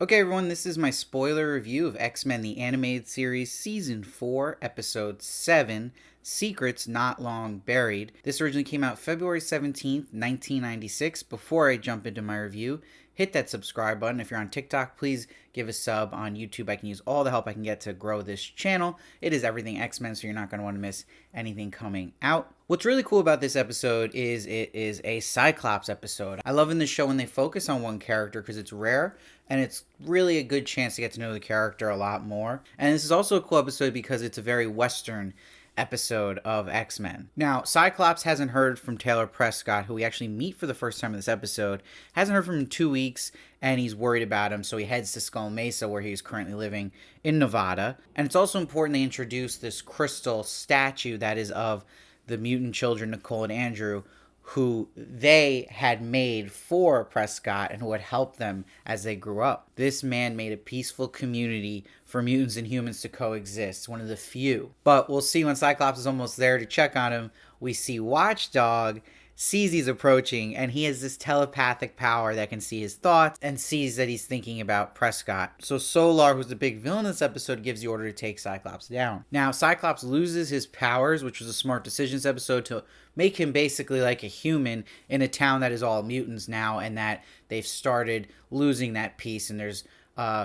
Okay, everyone, this is my spoiler review of X-Men the Animated Series Season 4, Episode 7, Secrets Not Long Buried. This originally came out February 17th, 1996. Before I jump into my review, hit that subscribe button. If you're on TikTok, please give a sub. On YouTube, I can use all the help I can get to grow this channel. It is everything X-Men, so you're not going to want to miss anything coming out. What's really cool about this episode is it is a Cyclops episode. I love in the show when they focus on one character because it's rare and it's really a good chance to get to know the character a lot more. And this is also a cool episode because it's a very Western episode of X-Men. Now, Cyclops hasn't heard from Taylor Prescott, who we actually meet for the first time in this episode. Hasn't heard from him in 2 weeks, and he's worried about him, so he heads to Skull Mesa, where he's currently living in Nevada. And it's also important they introduce this crystal statue that is of the mutant children, Nicole and Andrew, who they had made for Prescott and who had helped them as they grew up. This man made a peaceful community for mutants and humans to coexist, one of the few. But we'll see when Cyclops is almost there to check on him, we see Watchdog sees he's approaching, and he has this telepathic power that can see his thoughts and sees that he's thinking about Prescott. So Solar, who's the big villain in this episode, gives the order to take Cyclops down. Now, Cyclops loses his powers, which was a smart decision this episode, to make him basically like a human in a town that is all mutants now, and that they've started losing that piece, and there's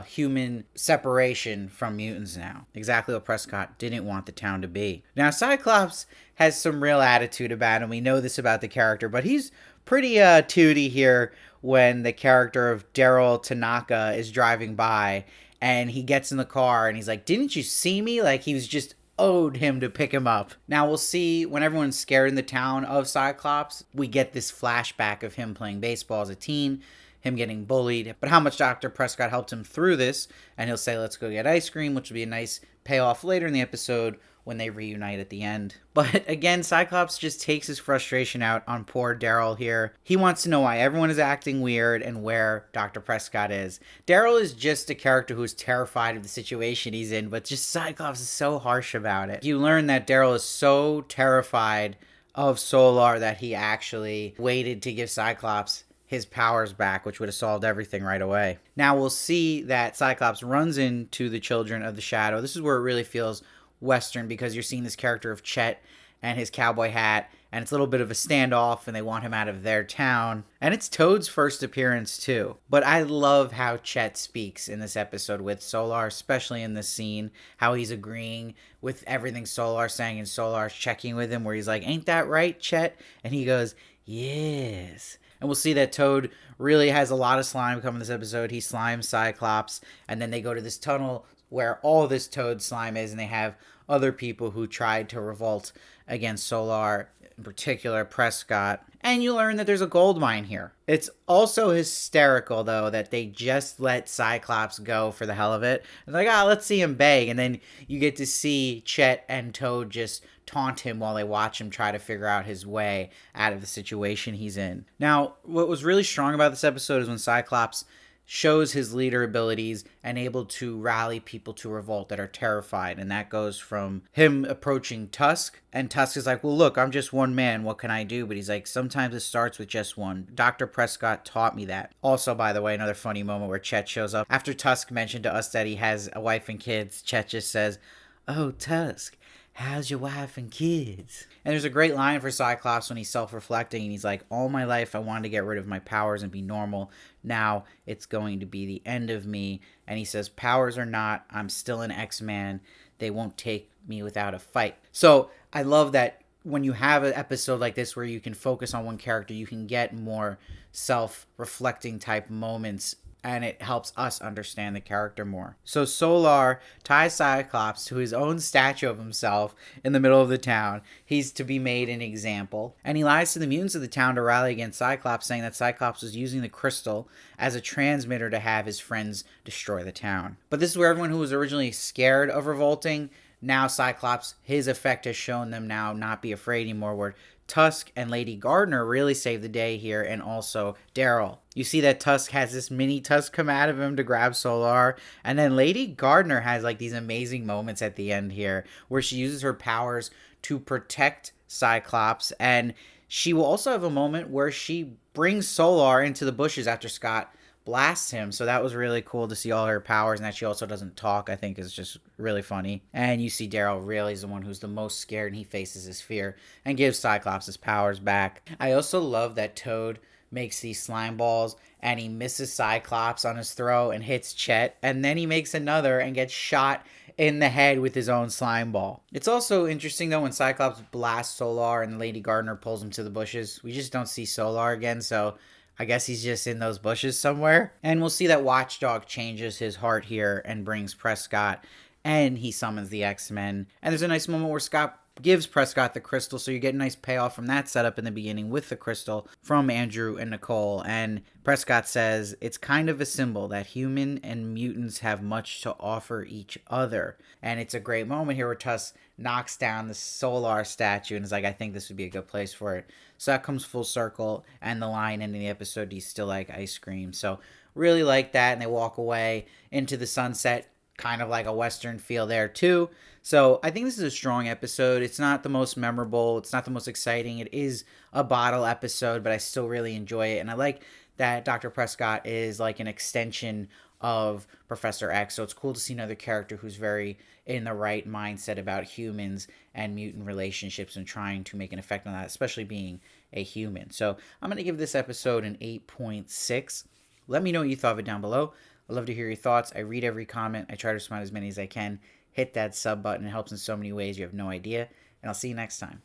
human separation from mutants now. Exactly what Prescott didn't want the town to be. Now, Cyclops has some real attitude about him. We know this about the character, but he's pretty tooty here when the character of Daryl Tanaka is driving by and he gets in the car and he's like, "Didn't you see me?" Like he was just owed him to pick him up. Now we'll see when everyone's scared in the town of Cyclops, we get this flashback of him playing baseball as a teen, him getting bullied, but how much Dr. Prescott helped him through this, and he'll say, "Let's go get ice cream," which will be a nice payoff later in the episode when they reunite at the end. But again, Cyclops just takes his frustration out on poor Daryl here. He wants to know why everyone is acting weird and where Dr. Prescott is. Daryl is just a character who's terrified of the situation he's in, but just Cyclops is so harsh about it. You learn that Daryl is so terrified of Solar that he actually waited to give Cyclops his powers back, which would have solved everything right away. Now we'll see that Cyclops runs into the Children of the Shadow. This is where it really feels Western because you're seeing this character of Chet and his cowboy hat, and it's a little bit of a standoff, and they want him out of their town. And it's Toad's first appearance too. But I love how Chet speaks in this episode with Solar, especially in this scene, how he's agreeing with everything Solar's saying, and Solar's checking with him where he's like, "Ain't that right, Chet?" And he goes, "Yes." And we'll see that Toad really has a lot of slime coming this episode. He slimes Cyclops, and then they go to this tunnel where all this Toad slime is, and they have other people who tried to revolt against Solar, in particular Prescott. And you learn that there's a gold mine here. It's also hysterical, though, that they just let Cyclops go for the hell of it. It's like, let's see him beg. And then you get to see Chet and Toad just taunt him while they watch him try to figure out his way out of the situation he's in. Now, what was really strong about this episode is when Cyclops shows his leader abilities and able to rally people to revolt that are terrified. And that goes from him approaching Tusk, and Tusk is like, "Well, look, I'm just one man. What can I do?" But he's like, "Sometimes it starts with just one. Dr. Prescott taught me that." Also, by the way, another funny moment where Chet shows up. After Tusk mentioned to us that he has a wife and kids, Chet just says, "Oh, Tusk, how's your wife and kids?" And there's a great line for Cyclops when he's self-reflecting, and he's like, "All my life I wanted to get rid of my powers and be normal. Now it's going to be the end of me." And he says, "Powers or not, I'm still an X-Man. They won't take me without a fight." So I love that when you have an episode like this where you can focus on one character, you can get more self-reflecting type moments, and it helps us understand the character more. So Solar ties Cyclops to his own statue of himself in the middle of the town. He's to be made an example. And he lies to the mutants of the town to rally against Cyclops, saying that Cyclops was using the crystal as a transmitter to have his friends destroy the town. But this is where everyone who was originally scared of revolting, now Cyclops, his effect has shown them now not be afraid anymore, where Tusk and Lady Gardner really save the day here, and also Daryl. You see that Tusk has this mini Tusk come out of him to grab Solar, and then Lady Gardner has like these amazing moments at the end here where she uses her powers to protect Cyclops, and she will also have a moment where she brings Solar into the bushes after Scott blasts him. So that was really cool to see all her powers, and that she also doesn't talk, I think is just really funny. And you see Daryl really is the one who's the most scared, and he faces his fear and gives Cyclops his powers back. I also love that Toad makes these slime balls and he misses Cyclops on his throw and hits Chet, and then he makes another and gets shot in the head with his own slime ball. It's also interesting though when Cyclops blasts Solar and Lady Gardner pulls him to the bushes. We just don't see Solar again, so I guess he's just in those bushes somewhere. And we'll see that Watchdog changes his heart here and brings Prescott, and he summons the X-Men. And there's a nice moment where Scott gives Prescott the crystal, so you get a nice payoff from that setup in the beginning with the crystal from Andrew and Nicole. And Prescott says it's kind of a symbol that human and mutants have much to offer each other. And it's a great moment here where Tuss knocks down the Solar statue and is like, I think this would be a good place for it. So that comes full circle, and the line ending the episode, do you still like ice cream? So really like that, and they walk away into the sunset, kind of like a Western feel there too. So I think this is a strong episode. It's not the most memorable. It's not the most exciting. It is a bottle episode, but I still really enjoy it. And I like that Dr. Prescott is like an extension of Professor X. So it's cool to see another character who's very in the right mindset about humans and mutant relationships and trying to make an effect on that, especially being a human. So I'm going to give this episode an 8.6. Let me know what you thought of it down below. I'd love to hear your thoughts. I read every comment. I try to respond as many as I can. Hit that sub button. It helps in so many ways you have no idea. And I'll see you next time.